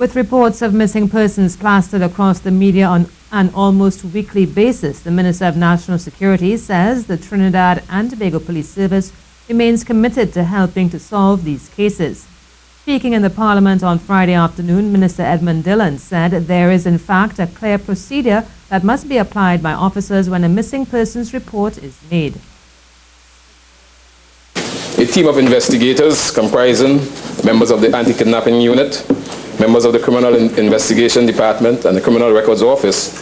With reports of missing persons plastered across the media on an almost weekly basis, the Minister of National Security says the Trinidad and Tobago Police Service remains committed to helping to solve these cases. Speaking in the Parliament on Friday afternoon, Minister Edmund Dillon said there is in fact a clear procedure that must be applied by officers when a missing persons report is made. A team of investigators comprising members of the Anti-Kidnapping Unit, members of the Criminal Investigation Department and the Criminal Records Office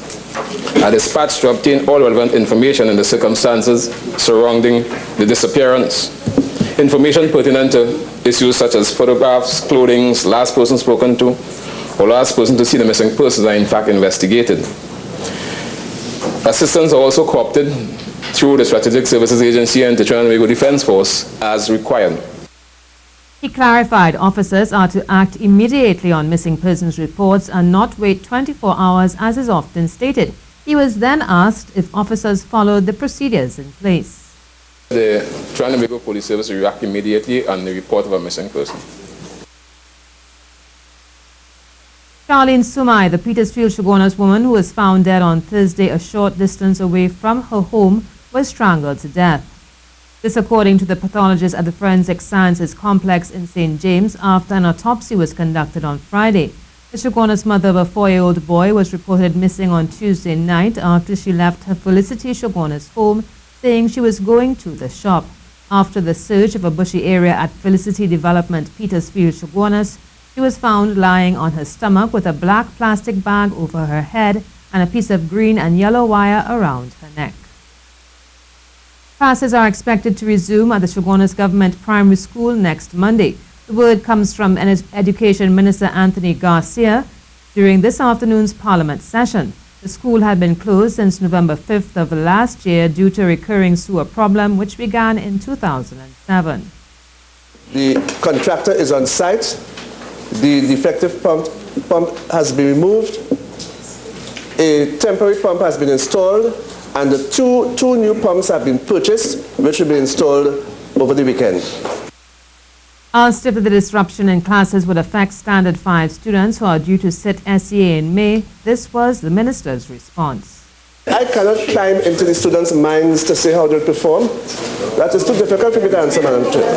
are dispatched to obtain all relevant information in the circumstances surrounding the disappearance. Information pertinent to issues such as photographs, clothing, last person spoken to, or last person to see the missing persons are in fact investigated. Assistance are also co-opted through the Strategic Services Agency and the Trinidad and Tobago Defense Force as required. He clarified officers are to act immediately on missing persons reports and not wait 24 hours as is often stated. He was then asked if officers followed the procedures in place. The Trinidad and Tobago Police Service will react immediately on the report of a missing person. Sharlene Soomai, the Petersfield Chaguanas woman who was found dead on Thursday a short distance away from her home, was strangled to death. This according to the pathologist at the Forensic Sciences Complex in St. James after an autopsy was conducted on Friday. The Chaguanas mother of a 4-year-old boy was reported missing on Tuesday night after she left her Felicity Chaguanas home, saying she was going to the shop. After the search of a bushy area at Felicity Development, Petersfield Chaguanas, she was found lying on her stomach with a black plastic bag over her head and a piece of green and yellow wire around her neck. Classes are expected to resume at the Chaguanas Government Primary School next Monday. The word comes from Education Minister Anthony Garcia during this afternoon's Parliament session. The school had been closed since November 5th of last year due to a recurring sewer problem which began in 2007. The contractor is on site. The defective pump has been removed. A temporary pump has been installed. And the two new pumps have been purchased, which will be installed over the weekend. Asked if the disruption in classes would affect Standard 5 students who are due to sit SEA in May, this was the minister's response. I cannot climb into the students' minds to say how they perform. That is too difficult for me to answer, Madam Chair.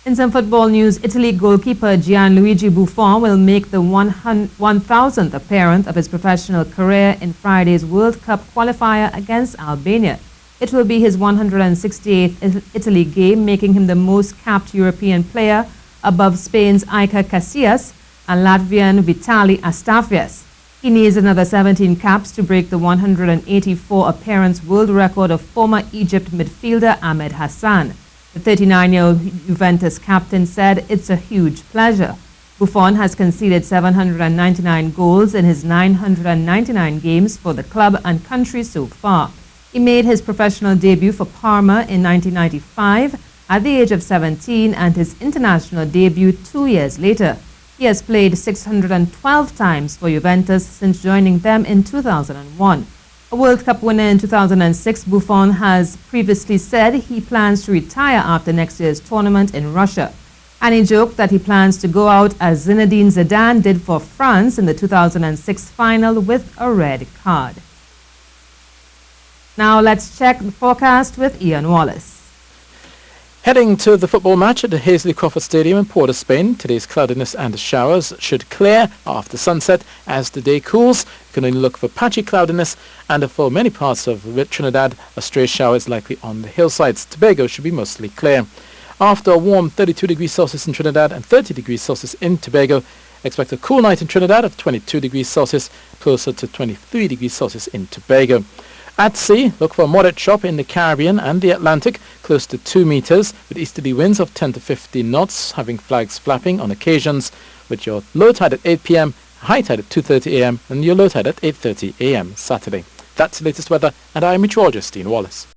In some football news, Italy goalkeeper Gianluigi Buffon will make the 1,000th appearance of his professional career in Friday's World Cup qualifier against Albania. It will be his 168th Italy game, making him the most capped European player above Spain's Iker Casillas and Latvian Vitali Astafjevs. He needs another 17 caps to break the 184 appearance world record of former Egypt midfielder Ahmed Hassan. The 39-year-old Juventus captain said, "It's a huge pleasure." Buffon has conceded 799 goals in his 999 games for the club and country so far. He made his professional debut for Parma in 1995 at the age of 17 and his international debut 2 years later. He has played 612 times for Juventus since joining them in 2001. A World Cup winner in 2006, Buffon has previously said he plans to retire after next year's tournament in Russia. And he joked that he plans to go out as Zinedine Zidane did for France in the 2006 final with a red card. Now let's check the forecast with Ian Wallace. Heading to the football match at the Hazley Crawford Stadium in Port of Spain, today's cloudiness and showers should clear after sunset as the day cools. You can only look for patchy cloudiness, and for many parts of Trinidad, a stray shower is likely on the hillsides. Tobago should be mostly clear. After a warm 32 degrees Celsius in Trinidad and 30 degrees Celsius in Tobago, expect a cool night in Trinidad of 22 degrees Celsius, closer to 23 degrees Celsius in Tobago. At sea, look for a moderate chop in the Caribbean and the Atlantic, close to 2 meters, with easterly winds of 10 to 15 knots, having flags flapping on occasions, with your low tide at 8 p.m., high tide at 2:30 a.m., and your low tide at 8:30 a.m. Saturday. That's the latest weather, and I am meteorologist Ian Wallace.